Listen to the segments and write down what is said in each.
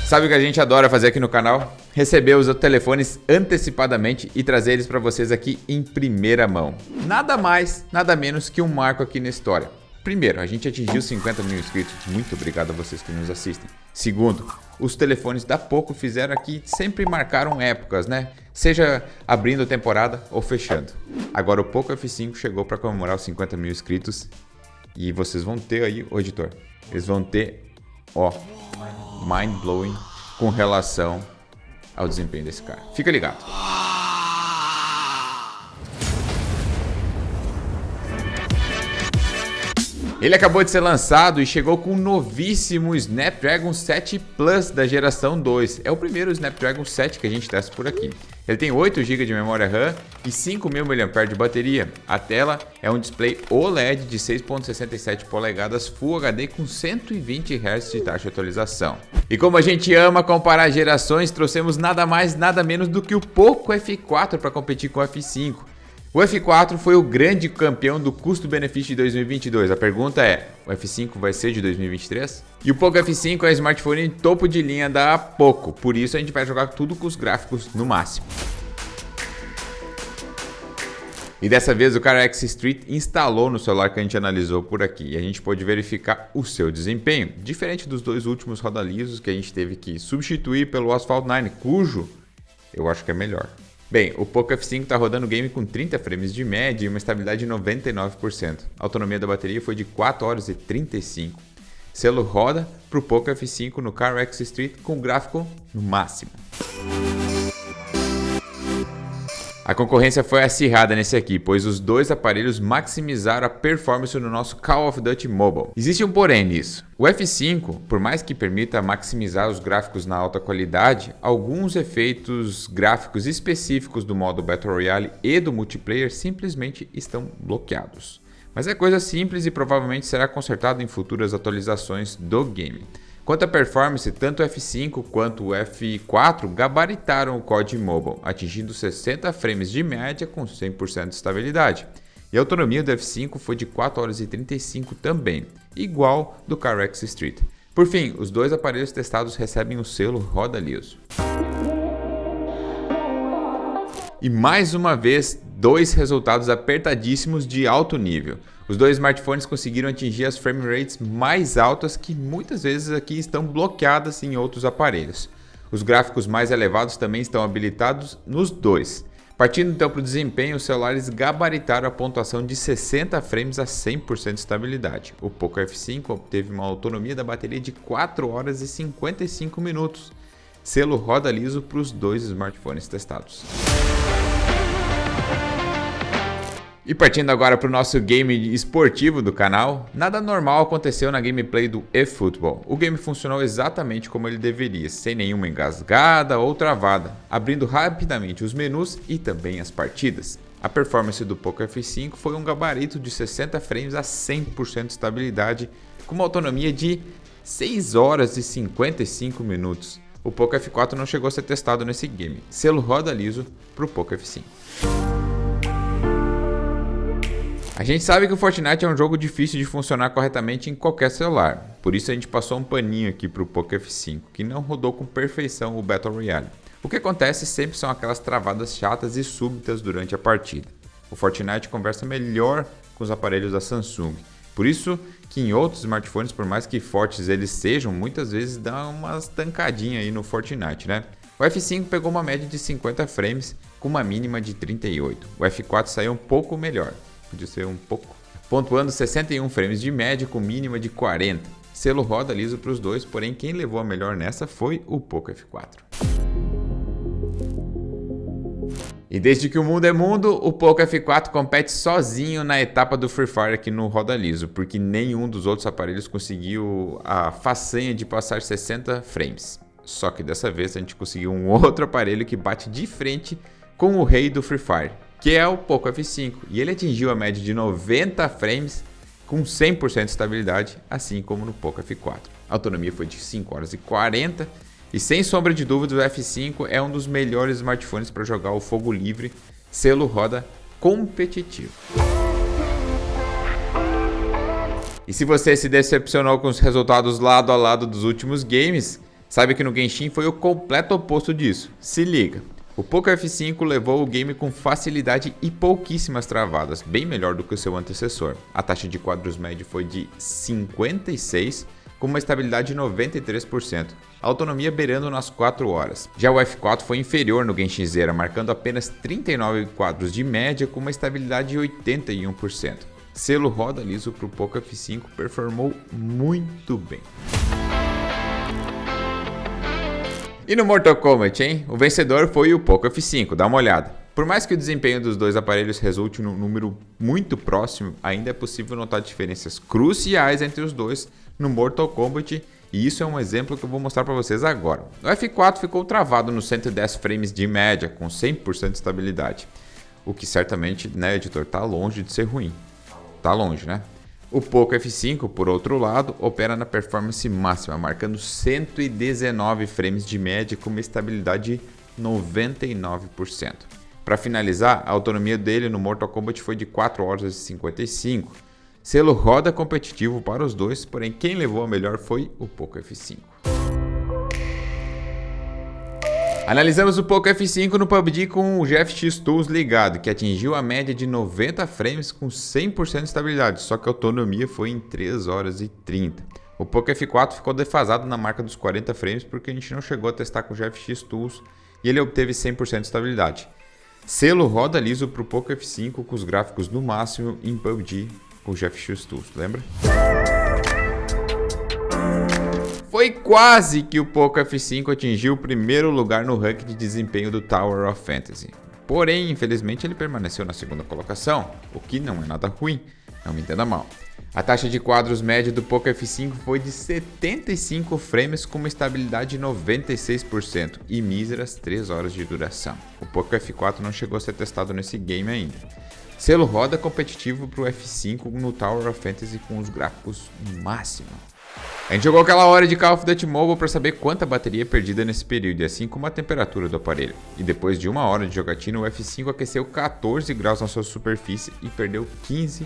Sabe o que a gente adora fazer aqui no canal? Receber os telefones antecipadamente e trazer eles para vocês aqui em primeira mão. Nada mais, nada menos que um marco aqui na história. Primeiro, a gente atingiu 50 mil inscritos. Muito obrigado a vocês que nos assistem. Segundo, os telefones da Poco fizeram aqui, sempre marcaram épocas, né? Seja abrindo a temporada ou fechando. Agora o Poco F5 chegou para comemorar os 50 mil inscritos. E vocês vão ter aí, ô editor, eles vão ter, ó, mind blowing com relação ao desempenho desse cara. Fica ligado. Ele acabou de ser lançado e chegou com o novíssimo Snapdragon 7 Plus da geração 2. É o primeiro Snapdragon 7 que a gente testa por aqui. Ele tem 8 GB de memória RAM e 5.000 mAh de bateria. A tela é um display OLED de 6.67 polegadas Full HD com 120 Hz de taxa de atualização. E como a gente ama comparar gerações, trouxemos nada mais nada menos do que o Poco F4 para competir com o F5. O F4 foi o grande campeão do custo-benefício de 2022. A pergunta é, o F5 vai ser de 2023? E o Poco F5 é o smartphone topo de linha da Poco, por isso a gente vai jogar tudo com os gráficos no máximo. E dessa vez o CarX Street instalou no celular que a gente analisou por aqui e a gente pôde verificar o seu desempenho, diferente dos dois últimos roda-lisos que a gente teve que substituir pelo Asphalt 9, cujo eu acho que é melhor. Bem, o Poco F5 está rodando o game com 30 frames de média e uma estabilidade de 99%. A autonomia da bateria foi de 4 horas e 35. Selo roda para o Poco F5 no CarX Street com gráfico no máximo. A concorrência foi acirrada nesse aqui, pois os dois aparelhos maximizaram a performance no nosso Call of Duty Mobile. Existe um porém nisso. O F5, por mais que permita maximizar os gráficos na alta qualidade, alguns efeitos gráficos específicos do modo Battle Royale e do multiplayer simplesmente estão bloqueados. Mas é coisa simples e provavelmente será consertado em futuras atualizações do game. Quanto à performance, tanto o F5 quanto o F4 gabaritaram o COD Mobile, atingindo 60 frames de média com 100% de estabilidade. E a autonomia do F5 foi de 4 horas e 35 também, igual do CarX Street. Por fim, os dois aparelhos testados recebem o selo roda liso. E mais uma vez, dois resultados apertadíssimos de alto nível. Os dois smartphones conseguiram atingir as frame rates mais altas que muitas vezes aqui estão bloqueadas em outros aparelhos. Os gráficos mais elevados também estão habilitados nos dois. Partindo então para o desempenho, os celulares gabaritaram a pontuação de 60 frames a 100% de estabilidade. O Poco F5 obteve uma autonomia da bateria de 4 horas e 55 minutos. Selo roda liso para os dois smartphones testados. E partindo agora para o nosso game esportivo do canal, nada normal aconteceu na gameplay do eFootball. O game funcionou exatamente como ele deveria, sem nenhuma engasgada ou travada, abrindo rapidamente os menus e também as partidas. A performance do Poco F5 foi um gabarito de 60 frames a 100% de estabilidade, com uma autonomia de 6 horas e 55 minutos. O Poco F4 não chegou a ser testado nesse game. Selo roda liso para o Poco F5. A gente sabe que o Fortnite é um jogo difícil de funcionar corretamente em qualquer celular, por isso a gente passou um paninho aqui para o Poco F5, que não rodou com perfeição o Battle Royale. O que acontece sempre são aquelas travadas chatas e súbitas durante a partida. O Fortnite conversa melhor com os aparelhos da Samsung, por isso que em outros smartphones, por mais que fortes eles sejam, muitas vezes dá umas tancadinhas aí no Fortnite, né? O F5 pegou uma média de 50 frames com uma mínima de 38, o F4 saiu um pouco melhor. Podia ser um pouco. Pontuando 61 frames de média com mínima de 40. Selo roda liso para os dois, porém quem levou a melhor nessa foi o Poco F4. E desde que o mundo é mundo, o Poco F4 compete sozinho na etapa do Free Fire aqui no roda liso, porque nenhum dos outros aparelhos conseguiu a façanha de passar 60 frames. Só que dessa vez a gente conseguiu um outro aparelho que bate de frente com o rei do Free Fire, que é o Poco F5, e ele atingiu a média de 90 frames com 100% de estabilidade, assim como no Poco F4. A autonomia foi de 5 horas e 40, e sem sombra de dúvida o F5 é um dos melhores smartphones para jogar o fogo livre, selo roda competitivo. E se você se decepcionou com os resultados lado a lado dos últimos games, Saiba que no Genshin foi o completo oposto disso. Se liga. O Poco F5 levou o game com facilidade e pouquíssimas travadas, bem melhor do que o seu antecessor. A taxa de quadros médio foi de 56, com uma estabilidade de 93%, a autonomia beirando nas 4 horas. Já o F4 foi inferior no Genshin Zera, marcando apenas 39 quadros de média com uma estabilidade de 81%. Selo roda liso para o Poco F5 performou muito bem. E no Mortal Kombat, hein? O vencedor foi o Poco F5, dá uma olhada. Por mais que o desempenho dos dois aparelhos resulte num número muito próximo, ainda é possível notar diferenças cruciais entre os dois no Mortal Kombat, e isso é um exemplo que eu vou mostrar para vocês agora. O F4 ficou travado nos 110 frames de média, com 100% de estabilidade, o que certamente, né, editor, tá longe de ser ruim. Tá longe, né? O Poco F5, por outro lado, opera na performance máxima, marcando 119 frames de média com uma estabilidade de 99%. Para finalizar, a autonomia dele no Mortal Kombat foi de 4 horas e 55. Selo roda competitivo para os dois, porém quem levou a melhor foi o Poco F5. Analisamos o Poco F5 no PUBG com o GFX Tools ligado, que atingiu a média de 90 frames com 100% de estabilidade, só que a autonomia foi em 3 horas e 30. O Poco F4 ficou defasado na marca dos 40 frames porque a gente não chegou a testar com o GFX Tools e ele obteve 100% de estabilidade. Selo roda liso para o Poco F5 com os gráficos no máximo em PUBG com o GFX Tools, lembra? Foi quase que o Poco F5 atingiu o primeiro lugar no ranking de desempenho do Tower of Fantasy. Porém, infelizmente, ele permaneceu na segunda colocação, o que não é nada ruim, não me entenda mal. A taxa de quadros média do Poco F5 foi de 75 frames com uma estabilidade de 96% e míseras 3 horas de duração. O Poco F4 não chegou a ser testado nesse game ainda. Selo roda competitivo para o F5 no Tower of Fantasy com os gráficos no máximo. A gente jogou aquela hora de Call of Duty Mobile para saber quanta bateria é perdida nesse período, assim como a temperatura do aparelho. E depois de 1 hora de jogatina, o F5 aqueceu 14 graus na sua superfície e perdeu 15%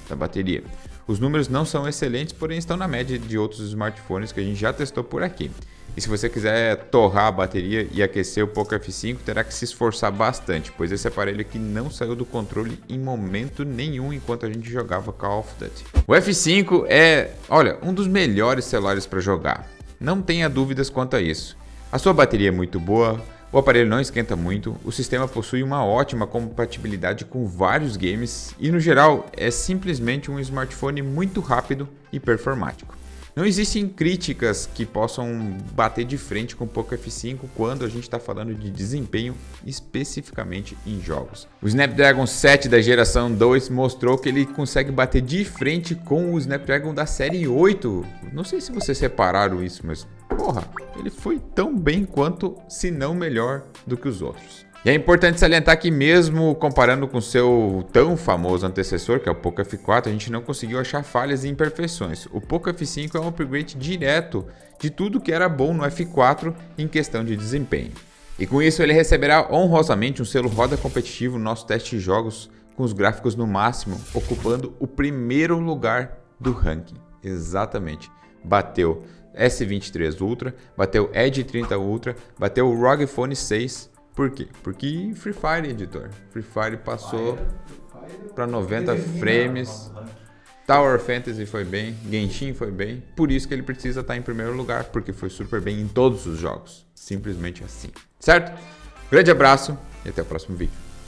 da bateria. Os números não são excelentes, porém estão na média de outros smartphones que a gente já testou por aqui. E se você quiser torrar a bateria e aquecer o Poco F5, terá que se esforçar bastante, pois esse aparelho aqui não saiu do controle em momento nenhum enquanto a gente jogava Call of Duty. O F5 é, olha, um dos melhores celulares para jogar. Não tenha dúvidas quanto a isso. A sua bateria é muito boa, o aparelho não esquenta muito, o sistema possui uma ótima compatibilidade com vários games e no geral é simplesmente um smartphone muito rápido e performático. Não existem críticas que possam bater de frente com o Poco F5 quando a gente está falando de desempenho especificamente em jogos. O Snapdragon 7 da geração 2 mostrou que ele consegue bater de frente com o Snapdragon da série 8. Não sei se vocês repararam isso, mas porra, ele foi tão bem quanto, se não melhor, do que os outros. E é importante salientar que mesmo comparando com seu tão famoso antecessor, que é o Poco F4, a gente não conseguiu achar falhas e imperfeições. O Poco F5 é um upgrade direto de tudo que era bom no F4 em questão de desempenho. E com isso ele receberá honrosamente um selo roda competitivo no nosso teste de jogos com os gráficos no máximo, ocupando o primeiro lugar do ranking. Exatamente. Bateu S23 Ultra, bateu Edge 30 Ultra, bateu o ROG Phone 6. Por quê? Porque Free Fire, editor. Free Fire passou para 90 frames. Tower Fantasy foi bem, Genshin foi bem. Por isso que ele precisa estar em primeiro lugar, porque foi super bem em todos os jogos. Simplesmente assim. Certo? Grande abraço e até o próximo vídeo.